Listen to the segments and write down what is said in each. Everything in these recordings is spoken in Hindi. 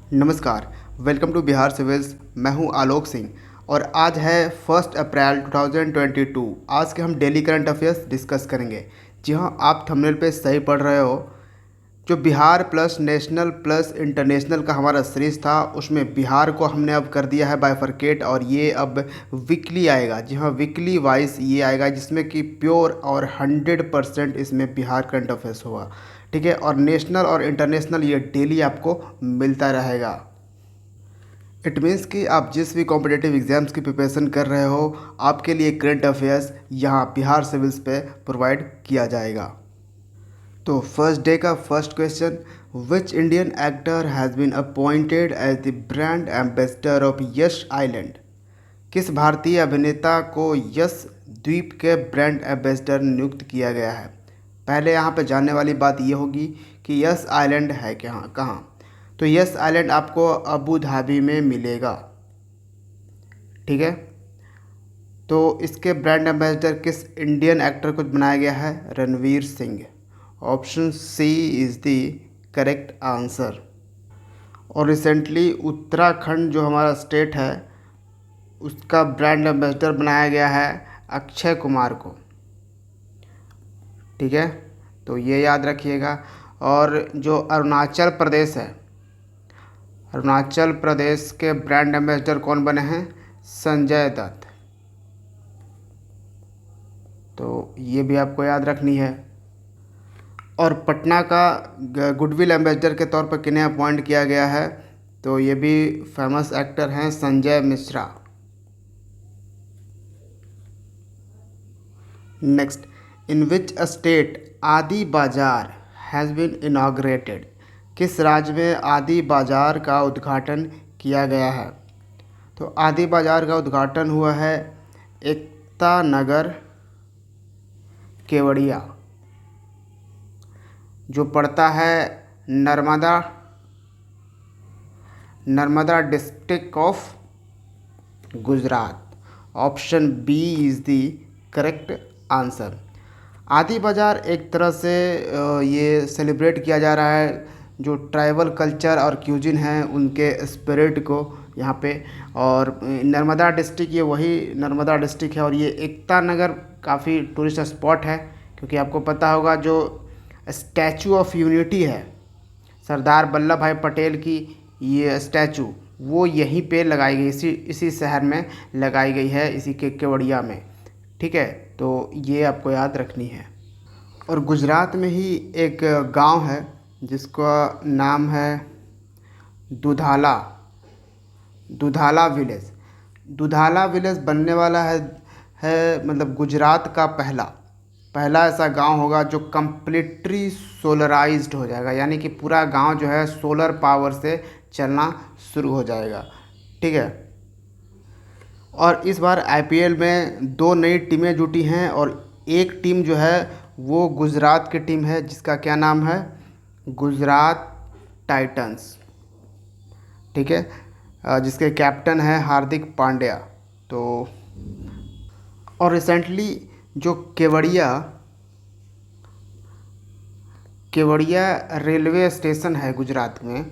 नमस्कार। Welcome to Bihar civils. मैं हूं आलोक सिंह और आज है 1 अप्रैल 2022। आज के हम डेली करंट अफेयर्स डिस्कस करेंगे। जी हाँ, आप थंबनेल पे सही पढ़ रहे हो। जो Bihar plus national plus international का हमारा सीरीज़ था, उसमें बिहार को हमने अब कर दिया है बाइफरकेट और ये अब वीकली आएगा। जी हाँ, वीकली वाइज ये आएगा, जिसमें कि प्योर और 100% इसमें बिहार करंट अफेयर्स होगा। ठीक है, और नेशनल और इंटरनेशनल ये डेली आपको मिलता रहेगा। इट मीन्स कि आप जिस भी कॉम्पिटिटिव एग्जाम्स की प्रिपरेशन कर रहे हो, आपके लिए करंट अफेयर्स यहाँ बिहार सिविल्स पे प्रोवाइड किया जाएगा। तो फर्स्ट डे का first question, which Indian actor has been appointed as the brand ambassador of Yas Island? किस भारतीय अभिनेता को यश द्वीप के ब्रांड एम्बेसडर नियुक्त किया गया है? पहले यहाँ पे जानने वाली बात ये होगी कि यश आइलैंड है कहाँ। तो यश आइलैंड आपको अबू धाबी में मिलेगा। ठीक है, तो इसके ब्रांड एम्बेसडर किस इंडियन एक्टर को बनाया गया है? Ranveer Singh. Option C is the correct answer. और रिसेंटली उत्तराखंड जो हमारा स्टेट है, उसका ब्रांड एम्बेसडर बनाया गया है अक्षय कुमार को। ठीक है, तो ये याद रखिएगा। और जो अरुणाचल प्रदेश है, अरुणाचल प्रदेश के ब्रांड एम्बेसडर कौन बने हैं? संजय दत्त। तो ये भी आपको याद रखनी है। और पटना का गुडविल एम्बेसडर के तौर पर किन्हें अपॉइंट किया गया है? तो ये भी फेमस एक्टर हैं Sanjay Mishra. Next, in which state आदि बाजार हैज़ बीन इनॉग्रेटेड? किस राज्य में आदि बाजार का उद्घाटन किया गया है? तो आदि बाजार का उद्घाटन हुआ है एकता नगर केवड़िया, जो पड़ता है Narmada district of Gujarat. Option B is the correct answer. Aadi Bazaar एक तरह से ये सेलिब्रेट किया जा रहा है जो ट्राइबल कल्चर और क्यूजिन हैं उनके स्पिरिट को यहाँ पे। और नर्मदा डिस्ट्रिक्ट, ये वही नर्मदा डिस्ट्रिक्ट है। और ये एकता नगर काफ़ी टूरिस्ट स्पॉट है, क्योंकि आपको पता होगा जो स्टैचू ऑफ यूनिटी है, सरदार वल्लभ भाई पटेल की ये स्टैचू, वो यहीं पे लगाई गई, इसी शहर में लगाई गई है, इसी के केवड़िया में। ठीक है, तो ये आपको याद रखनी है। और गुजरात में ही एक गांव है जिसका नाम है दुधाला विलेज। दुधाला विलेज बनने वाला है मतलब गुजरात का पहला ऐसा गांव होगा जो कम्प्लीटली सोलराइज्ड हो जाएगा, यानी कि पूरा गांव जो है सोलर पावर से चलना शुरू हो जाएगा। ठीक है, और इस बार आईपीएल में 2 नई टीमें जुटी हैं और एक टीम जो है वो गुजरात की टीम है, जिसका क्या नाम है? गुजरात टाइटंस। ठीक है, जिसके कैप्टन है हार्दिक पांड्या। तो और रिसेंटली जो केवड़िया रेलवे स्टेशन है गुजरात में,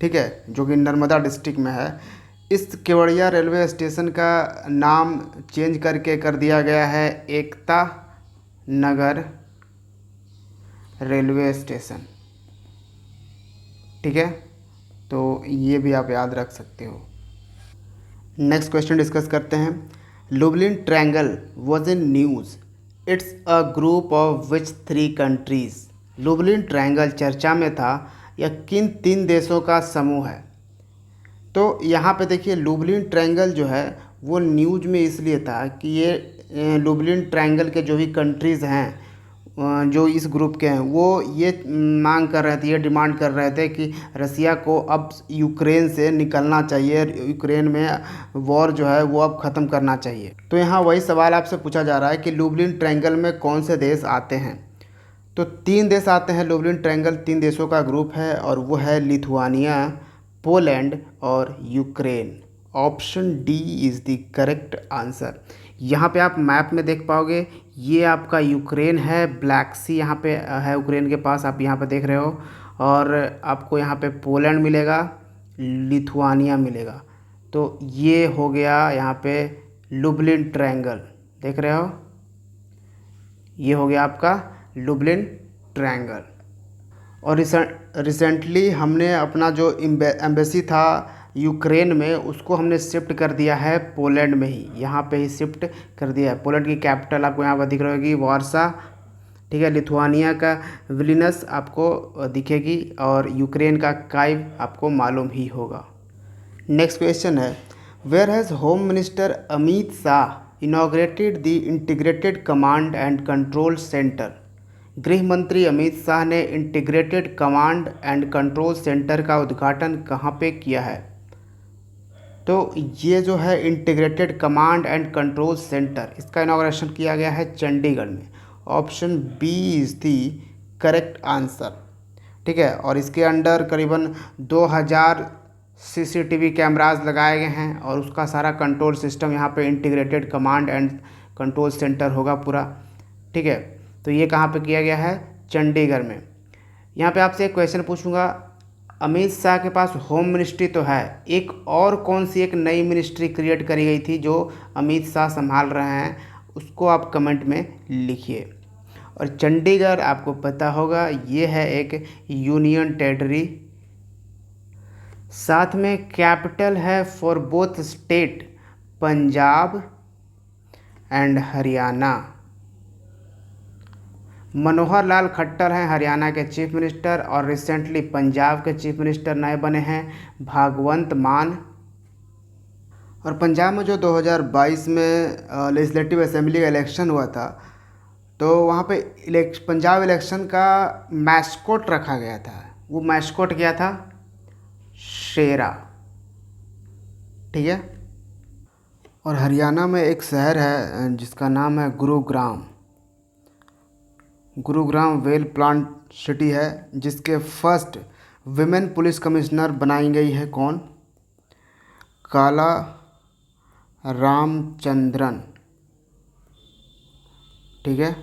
ठीक है, जो कि नर्मदा डिस्ट्रिक्ट में है, इस केवड़िया रेलवे स्टेशन का नाम चेंज करके कर दिया गया है एकता नगर रेलवे स्टेशन। ठीक है, तो ये भी आप याद रख सकते हो। नेक्स्ट क्वेश्चन डिस्कस करते हैं। Lublin triangle was in news, it's a group of which 3 countries? Lublin triangle चर्चा में था, यह किन 3 देशों का समूह है? तो यहाँ पे देखिए, लुबलिन ट्रायंगल जो है वो न्यूज़ में इसलिए था कि ये लुबलिन ट्रायंगल के जो भी कंट्रीज़ हैं जो इस ग्रुप के हैं, वो ये मांग कर रहे थे, ये डिमांड कर रहे थे कि रसिया को अब यूक्रेन से निकलना चाहिए, यूक्रेन में वॉर जो है वो अब ख़त्म करना चाहिए। तो यहाँ वही सवाल आपसे पूछा जा रहा है कि लुबलिन ट्रायंगल में कौन से देश आते हैं? तो 3 देश आते हैं। लुबलिन ट्रायंगल 3 देशों का ग्रुप है और वो है लिथुआनिया, पोलैंड और Ukraine. Option D is the correct answer. यहाँ पे आप मैप में देख पाओगे, ये आपका यूक्रेन है, ब्लैक सी यहाँ पे है यूक्रेन के पास, आप यहाँ पे देख रहे हो। और आपको यहाँ पे पोलैंड मिलेगा लिथुआनिया मिलेगा। तो ये हो गया यहाँ पे लुबलिन ट्रायंगल, देख रहे हो, ये हो गया आपका लुबलिन ट्रायंगल। और रिसेंटली हमने अपना जो एम्बेसी था यूक्रेन में, उसको हमने शिफ्ट कर दिया है पोलैंड में ही, यहाँ पे ही शिफ्ट कर दिया है। पोलैंड की कैपिटल आपको यहाँ पर दिख रही होगी वार्सा, ठीक है। लिथुआनिया का विलिनस आपको दिखेगी और यूक्रेन का काइव आपको मालूम ही होगा। नेक्स्ट क्वेश्चन है, where has home minister Amit Shah inaugurated the integrated command and control centre. गृह मंत्री अमित शाह ने integrated command and control centre का उद्घाटन कहाँ पे किया है? तो ये जो है integrated command and control centre, इसका इनॉग्रेशन किया गया है चंडीगढ़ में। Option B is the correct answer, ठीक है। और इसके अंडर करीबन 2000 सीसीटीवी कैमराज लगाए गए हैं और उसका सारा कंट्रोल सिस्टम यहाँ पे integrated command and control centre होगा पूरा, ठीक है। तो ये कहाँ पे किया गया है? चंडीगढ़ में। यहाँ पे आपसे एक क्वेश्चन पूछूंगा, अमित शाह के पास होम मिनिस्ट्री तो है, एक और कौन सी एक नई मिनिस्ट्री क्रिएट करी गई थी जो अमित शाह संभाल रहे हैं, उसको आप कमेंट में लिखिए। और चंडीगढ़ आपको पता होगा ये है एक यूनियन टेरिटरी, साथ में कैपिटल है for both state Punjab and Haryana. Manohar Lal Khattar हैं हरियाणा के चीफ मिनिस्टर और रिसेंटली पंजाब के चीफ मिनिस्टर नए बने हैं भगवंत मान। और पंजाब में जो 2022 में लेजिस्लेटिव असेंबली का इलेक्शन हुआ था, तो वहाँ पे पंजाब इलेक्शन का मैस्कोट रखा गया था। वो मैस्कोट क्या था? शेरा, ठीक है। और हरियाणा में एक शहर है जिसका नाम है Gurugram. Gurugram well plan city है, जिसके फर्स्ट विमेन पुलिस कमिश्नर बनाई गई है कौन? काला रामचंद्रन, ठीक है।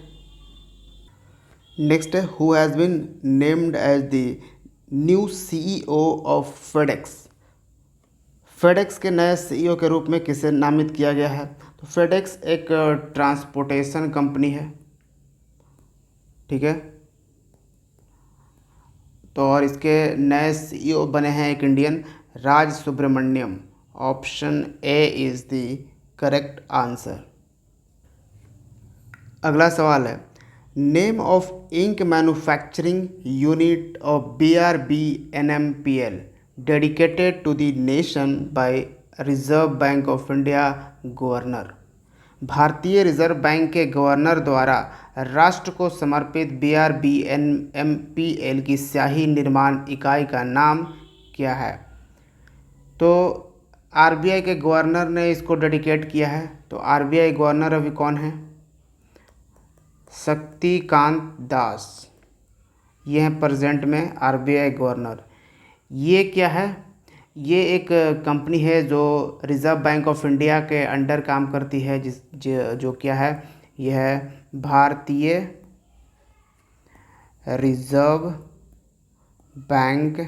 नेक्स्ट है, who has been named as the new CEO of FedEx. FedEx के नए सीईओ के रूप में किसे नामित किया गया है? तो फेडेक्स एक ट्रांसपोर्टेशन कंपनी है, ठीक है। तो और इसके नए सीईओ बने हैं एक Indian, Raj Subramanyam. Option A is the correct answer. अगला सवाल है, name of ink manufacturing unit of BRBNMPL dedicated to the nation by Reserve Bank of India governor. भारतीय रिजर्व बैंक के गवर्नर द्वारा राष्ट्र को समर्पित BRBNMPL की स्याही निर्माण इकाई का नाम क्या है? तो RBI के गवर्नर ने इसको डेडिकेट किया है। तो RBI गवर्नर अभी कौन है? शक्तिकांत दास, ये हैं प्रेजेंट में RBI गवर्नर। ये क्या है? ये एक कंपनी है जो रिज़र्व बैंक ऑफ इंडिया के अंडर काम करती है, जो क्या है, यह है भारतीय रिजर्व बैंक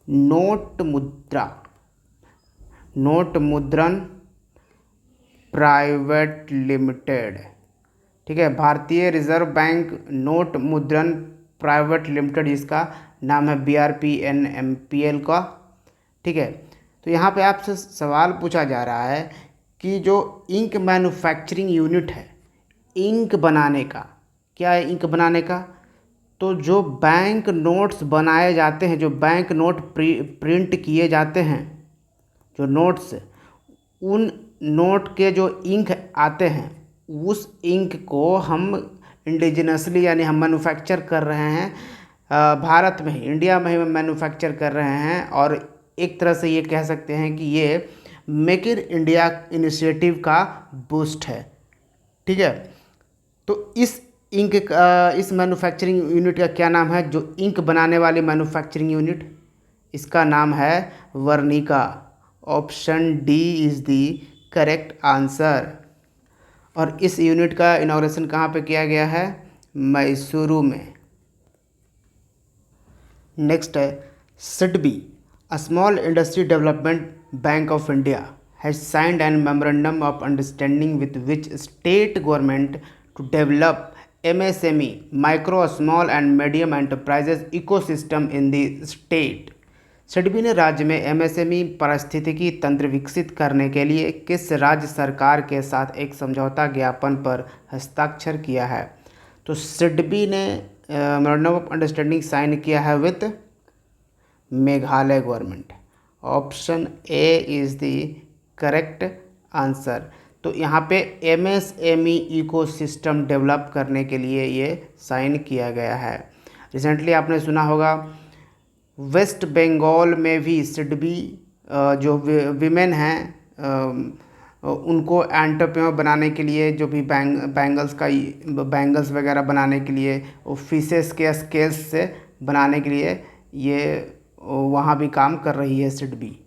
नोट मुद्रण प्राइवेट लिमिटेड, ठीक है। भारतीय रिजर्व बैंक नोट मुद्रण प्राइवेट लिमिटेड, जिसका नाम है BRBNMPL का, ठीक है। तो यहाँ पे आपसे सवाल पूछा जा रहा है कि जो इंक मैन्युफैक्चरिंग यूनिट है, इंक बनाने का, क्या है इंक बनाने का? तो जो बैंक नोट्स बनाए जाते हैं, जो बैंक नोट प्रिंट किए जाते हैं, जो नोट्स, उन नोट के जो इंक आते हैं, उस इंक को हम इंडिजिनसली यानी हम मैन्युफैक्चर कर रहे हैं भारत में ही, इंडिया में ही मैन्युफैक्चर कर रहे हैं। और एक तरह से ये कह सकते हैं कि ये मेक इन इंडिया इनिशिएटिव का बूस्ट है, ठीक है। तो इस इंक इस मैन्युफैक्चरिंग यूनिट का क्या नाम है? जो इंक बनाने वाली मैन्युफैक्चरिंग यूनिट, इसका नाम है Varnika. Option D is the correct answer. और इस यूनिट का इनॉग्रेशन कहाँ पे किया गया है? मैसूरू में। नेक्स्ट है, SIDBI, a small industry development bank of India, has signed a memorandum of understanding with which state government to develop MSME, micro, small and medium enterprises ecosystem in the state. SIDBI ने राज्य में एमएसएमई पारिस्थितिकी तंत्र विकसित करने के लिए किस राज्य सरकार के साथ एक समझौता ज्ञापन पर हस्ताक्षर किया है? तो सिडबी ने मेमोरेंडम ऑफ अंडरस्टैंडिंग साइन किया है with Meghalaya government. Option A is the correct answer. तो यहाँ पे एमएसएमई इकोसिस्टम डेवलप करने के लिए ये साइन किया गया है। रिसेंटली आपने सुना होगा वेस्ट बंगाल में भी सिडबी जो विमेन हैं उनको एंटरप्रेन्योर बनाने के लिए, जो भी बैंगल्स वगैरह बनाने के लिए, फिशेस के स्केल्स से बनाने के लिए ये वहाँ भी काम कर रही है SIDBI.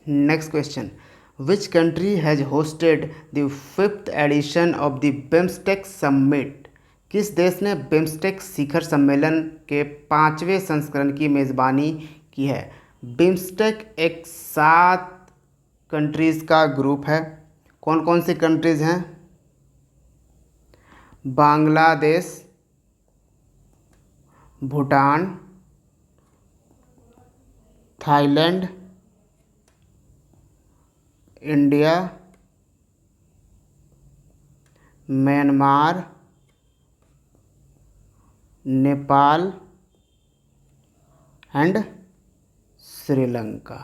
Next question, which country has hosted the 5th edition of the BIMSTEC summit? किस देश ने बिम्स्टेक शिखर सम्मेलन के 5वें संस्करण की मेज़बानी की है? बिम्स्टेक एक 7 कंट्रीज़ का ग्रुप है। कौन कौन सी कंट्रीज़ हैं? Bangladesh, Bhutan, Thailand, India, Myanmar, Nepal and Sri Lanka.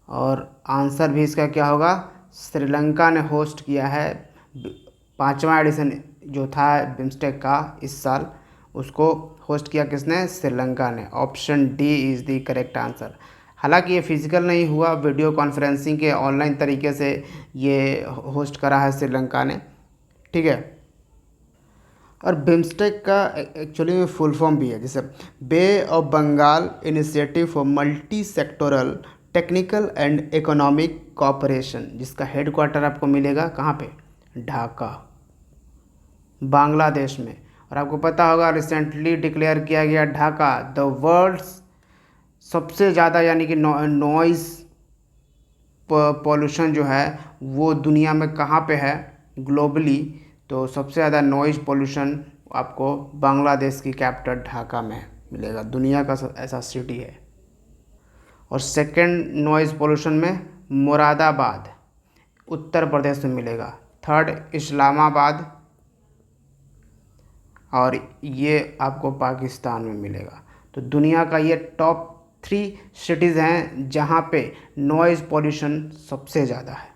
और आंसर भी इसका क्या होगा? श्रीलंका ने होस्ट किया है 5वां एडिशन जो था बिम्स्टेक का इस साल, उसको होस्ट किया किसने? श्रीलंका ने। Option D is the correct answer. हालांकि ये फिजिकल नहीं हुआ, वीडियो कॉन्फ्रेंसिंग के ऑनलाइन तरीके से ये होस्ट करा है श्रीलंका ने, ठीक है। और बिम्स्टेक का एक्चुअली में फुल फॉर्म भी है, जैसे Bay of Bengal initiative for multi sectoral technical and economic cooperation, जिसका हेडक्वार्टर आपको मिलेगा कहाँ पे? ढाका, बांग्लादेश में। और आपको पता होगा रिसेंटली डिक्लेयर किया गया ढाका द वर्ल्ड्स सबसे ज़्यादा, यानी कि नॉइज़ पॉल्यूशन जो है वो दुनिया में कहाँ पे है ग्लोबली? तो सबसे ज़्यादा नॉइज़ पॉल्यूशन आपको बांग्लादेश की कैपिटल ढाका में मिलेगा। दुनिया का ऐसा सिटी है। और सेकंड नॉइज़ पॉल्यूशन में मुरादाबाद उत्तर प्रदेश में मिलेगा। थर्ड इस्लामाबाद, और ये आपको पाकिस्तान में मिलेगा। तो दुनिया का ये टॉप 3 सिटीज़ हैं जहाँ पे नॉइज़ पॉल्यूशन सबसे ज़्यादा है।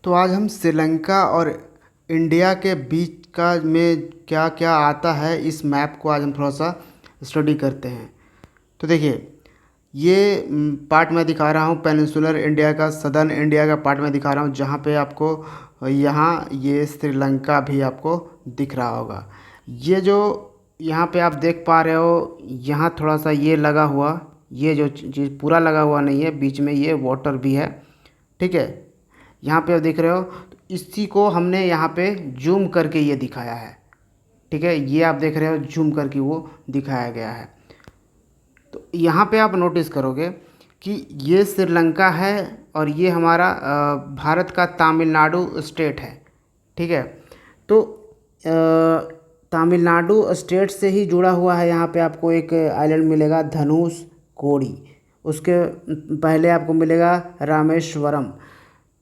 तो आज हम श्रीलंका और इंडिया के बीच का में क्या क्या आता है, इस मैप को आज हम थोड़ा सा स्टडी करते हैं। तो देखिए, ये पार्ट मैं दिखा रहा हूँ पेनिनसुलर इंडिया का, सदर्न इंडिया का पार्ट मैं दिखा रहा हूँ, जहाँ पे आपको यहाँ ये श्रीलंका भी आपको दिख रहा होगा। ये जो यहाँ पे आप देख पा रहे हो, यहाँ थोड़ा सा ये लगा हुआ, ये जो चीज़ पूरा लगा हुआ नहीं है, बीच में ये वाटर भी है, ठीक है। यहाँ पे आप देख रहे हो, तो इसी को हमने यहाँ पे जूम करके ये दिखाया है, ठीक है। ये आप देख रहे हो जूम करके वो दिखाया गया है। तो यहाँ पे आप नोटिस करोगे कि ये श्रीलंका है और ये हमारा भारत का तमिलनाडु स्टेट है, ठीक है। तो तमिलनाडु स्टेट से ही जुड़ा हुआ है। यहाँ पे आपको एक आइलैंड मिलेगा धनुष कोडी, उसके पहले आपको मिलेगा रामेश्वरम।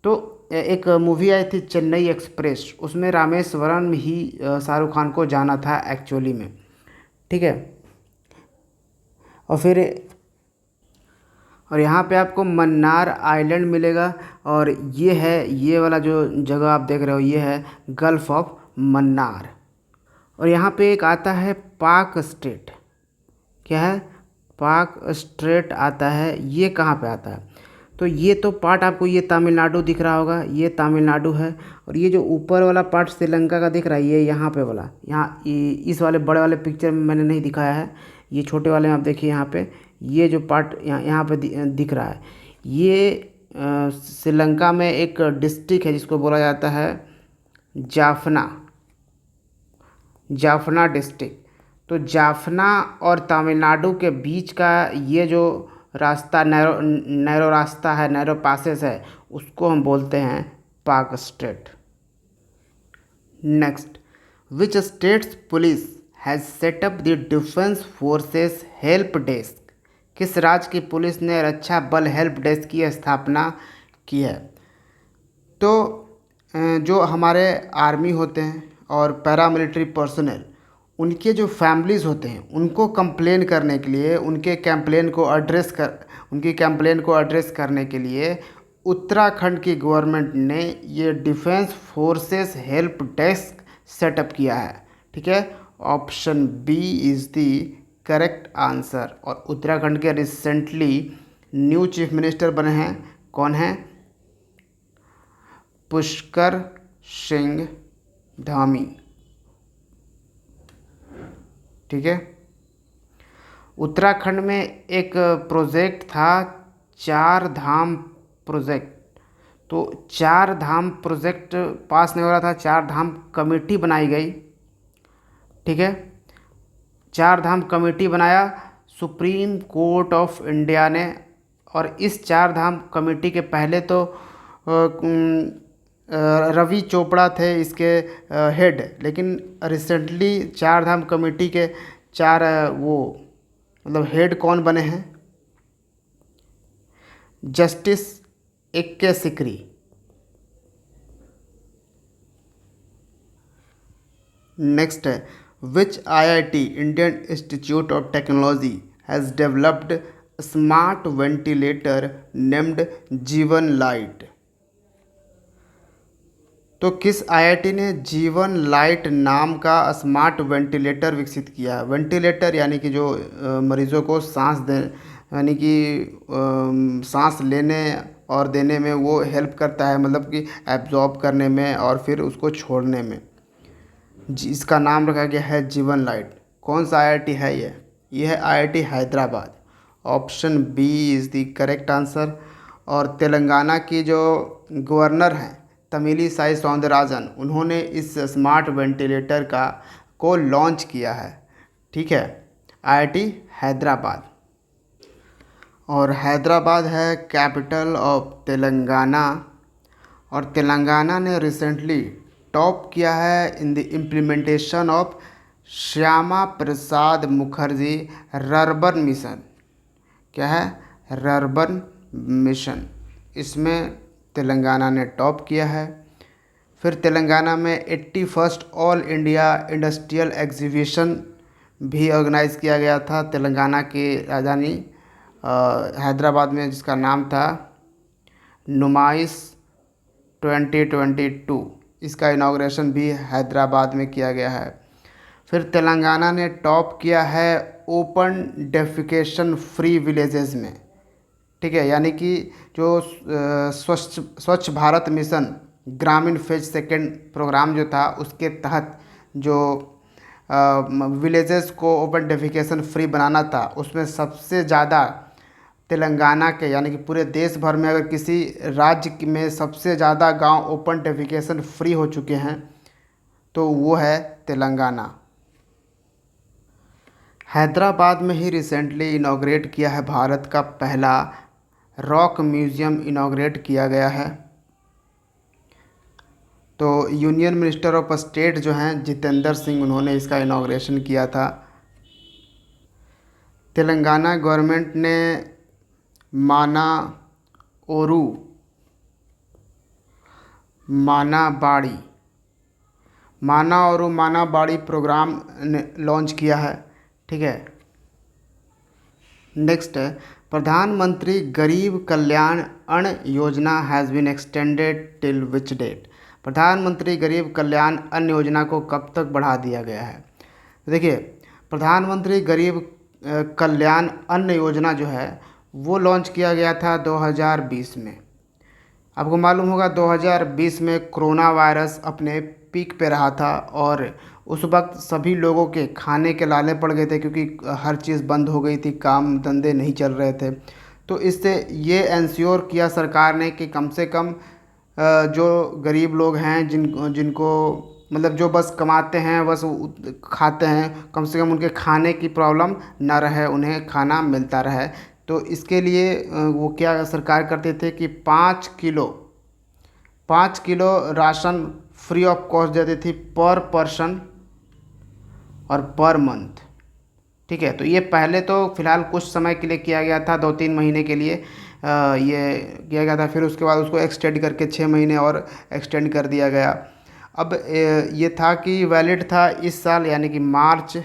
तो एक मूवी आई थी चेन्नई एक्सप्रेस, उसमें रामेश्वरम ही शाहरुख खान को जाना था एक्चुअली में, ठीक है। और फिर यहाँ पे आपको मन्नार आइलैंड मिलेगा, और ये है, ये वाला जो जगह आप देख रहे हो ये है गल्फ ऑफ मन्नार। और यहाँ पे एक आता है पाक स्ट्रेट, क्या है? पाक स्ट्रेट आता है। ये कहाँ पे आता है? तो ये तो पार्ट आपको ये तमिलनाडु दिख रहा होगा, ये तमिलनाडु है। और ये जो ऊपर वाला पार्ट श्रीलंका का दिख रहा है, ये यहाँ पे वाला, यहाँ इस वाले बड़े वाले पिक्चर में मैंने नहीं दिखाया है, ये छोटे वाले में आप देखिए। यहाँ पे ये जो पार्ट यहाँ पे दिख रहा है, ये श्रीलंका में एक डिस्ट्रिक्ट है जिसको बोला जाता है जाफना डिस्ट्रिक्ट। तो जाफना और तमिलनाडु के बीच का ये जो रास्ता नैरो नैरो रास्ता है, नैरो पासेस है, उसको हम बोलते हैं पाक straight. Next, which states police has setup the defence forces help desk? किस राज्य की पुलिस ने रक्षा बल हेल्प डेस्क की स्थापना की है? तो जो हमारे आर्मी होते हैं और पैरामिलिट्री पर्सनल, उनके जो फैमिलीज़ होते हैं, उनको कंप्लेन करने के लिए, उनकी कंप्लेन को एड्रेस करने के लिए उत्तराखंड की गवर्नमेंट ने ये defence forces help desk setup किया है। ठीक है, option B is the correct answer. और उत्तराखंड के रिसेंटली न्यू चीफ मिनिस्टर बने हैं, कौन हैं? पुष्कर सिंह धामी। ठीक है, उत्तराखंड में एक प्रोजेक्ट था, चार धाम प्रोजेक्ट। तो चार धाम प्रोजेक्ट पास नहीं हो रहा था, चार धाम कमेटी बनाई गई। ठीक है, चार धाम कमेटी बनाया सुप्रीम कोर्ट ऑफ इंडिया ने। और इस चार धाम कमेटी के पहले तो रवि चोपड़ा थे इसके हेड, लेकिन रिसेंटली चार धाम कमेटी के चार वो मतलब हेड कौन बने हैं? जस्टिस एक्के सिकरी। नेक्स्ट है, विच IIT Indian institute of technology has developed smart ventilator named जीवन लाइट? तो किस आईआईटी ने जीवन लाइट नाम का स्मार्ट वेंटिलेटर विकसित किया? वेंटिलेटर यानी कि जो मरीज़ों को सांस दे यानी कि सांस लेने और देने में वो हेल्प करता है, मतलब कि एब्जॉर्ब करने में और फिर उसको छोड़ने में। इसका नाम रखा गया है जीवन लाइट। कौन सा आईआईटी है ये? यह है IIT Hyderabad. Option B is the correct answer. और तेलंगाना की जो गवर्नर हैं तमिली साई सौंदरराजन, उन्होंने इस स्मार्ट वेंटिलेटर को लॉन्च किया है। ठीक है, आईआईटी हैदराबाद। और हैदराबाद है कैपिटल ऑफ तेलंगाना। और तेलंगाना ने रिसेंटली टॉप किया है in the implementation of Shyama Prasad Mukherjee rurban mission. क्या है? Rurban mission. इसमें तेलंगाना ने टॉप किया है। फिर तेलंगाना में 81st all India industrial exhibition भी ऑर्गेनाइज़ किया गया था तेलंगाना की राजधानी हैदराबाद में, जिसका नाम था नुमाइश 2022। इसका इनाग्रेशन भी हैदराबाद में किया गया है। फिर तेलंगाना ने टॉप किया है ओपन डेफिकेशन फ्री विलेजेस में। ठीक है, यानी कि जो स्वच्छ भारत मिशन ग्रामीण फेज सेकेंड प्रोग्राम जो था, उसके तहत जो विलेजेस को ओपन डेफिकेशन फ्री बनाना था, उसमें सबसे ज़्यादा तेलंगाना के, यानी कि पूरे देश भर में अगर किसी राज्य में सबसे ज़्यादा गांव ओपन डेफिकेशन फ्री हो चुके हैं तो वो है तेलंगाना। हैदराबाद में ही रिसेंटली इनॉग्रेट किया है भारत का पहला रॉक म्यूज़ियम इनॉग्रेट किया गया है। तो यूनियन मिनिस्टर ऑफ स्टेट जो हैं जितेंद्र सिंह, उन्होंने इसका इनॉग्रेशन किया था। तेलंगाना गवर्नमेंट ने माना ओरू मानाबाड़ी प्रोग्राम लॉन्च किया है। ठीक है, नेक्स्ट है, प्रधानमंत्री Garib Kalyan Anna Yojana has been extended till which date? Pradhan Mantri Garib Kalyan Anna योजना को कब तक बढ़ा दिया गया है? देखिए, प्रधानमंत्री गरीब कल्याण अन्न योजना जो है वो लॉन्च किया गया था 2020 में। आपको मालूम होगा 2020 में कोरोना वायरस अपने पीक पे रहा था और उस वक्त सभी लोगों के खाने के लाले पड़ गए थे, क्योंकि हर चीज़ बंद हो गई थी, काम धंधे नहीं चल रहे थे। तो इससे ये इंश्योर किया सरकार ने कि कम से कम जो गरीब लोग हैं जिनको मतलब जो बस कमाते हैं बस खाते हैं, कम से कम उनके खाने की प्रॉब्लम ना रहे, उन्हें खाना मिलता रहे। तो इसके लिए वो क्या सरकार करते थे कि 5 kilo ration free of cost देती थी पर पर्सन और पर मंथ। ठीक है, तो ये पहले तो फ़िलहाल कुछ समय के लिए किया गया था, 2-3 महीने के लिए ये किया गया था। फिर उसके बाद उसको एक्सटेंड करके 6 महीने और एक्सटेंड कर दिया गया। अब ये था कि वैलिड था इस साल यानी कि मार्च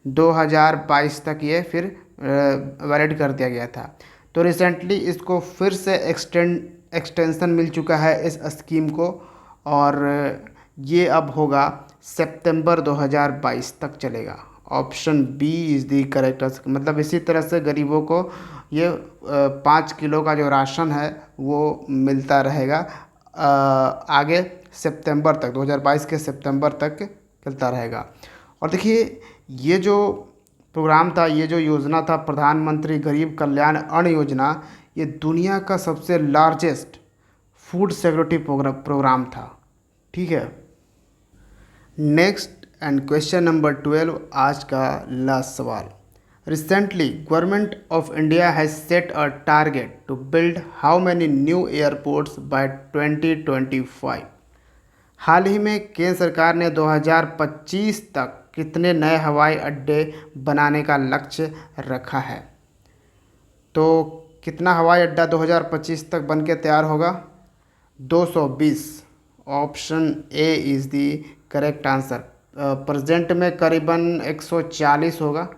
2022 तक, ये फिर वैलिड कर दिया गया था। तो रिसेंटली इसको फिर से एक्सटेंशन मिल चुका है इस स्कीम को, और ये अब होगा सितंबर 2022 तक चलेगा। Option B is the correct answer. मतलब इसी तरह से गरीबों को ये 5 किलो का जो राशन है वो मिलता रहेगा आगे सितंबर तक, 2022 के सितंबर तक चलता रहेगा। और देखिए, ये जो प्रोग्राम था, ये जो योजना था प्रधानमंत्री गरीब कल्याण अन्न योजना, ये दुनिया का सबसे लार्जेस्ट फूड सिक्योरिटी प्रोग्राम था। ठीक है, नेक्स्ट एंड क्वेश्चन नंबर 12, आज का लास्ट सवाल। Recently government of India has set a target to build how many new airports by 2025। हाल ही में केंद्र सरकार ने 2025 तक कितने नए हवाई अड्डे बनाने का लक्ष्य रखा है? तो कितना हवाई अड्डा 2025 तक बन के तैयार होगा? 220। Option A is the correct answer. Present में करीबन 140 होगा।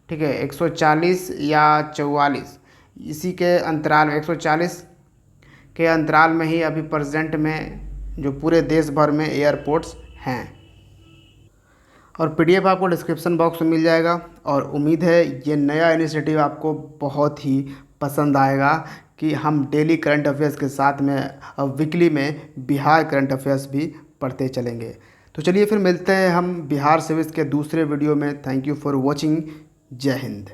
ठीक है, 140 या 44, इसी के अंतराल में, 140 के अंतराल में ही अभी प्रेजेंट में जो पूरे देश भर में एयरपोर्ट्स हैं। और पीडीएफ आपको डिस्क्रिप्शन बॉक्स में मिल जाएगा। और उम्मीद है ये नया इनिशिएटिव आपको बहुत ही पसंद आएगा कि हम डेली करंट अफेयर्स के साथ में वीकली में बिहार करंट अफेयर्स भी पढ़ते चलेंगे। तो चलिए फिर मिलते हैं हम बिहार सिविल्स के दूसरे वीडियो में। Thank you for watching. जय हिंद।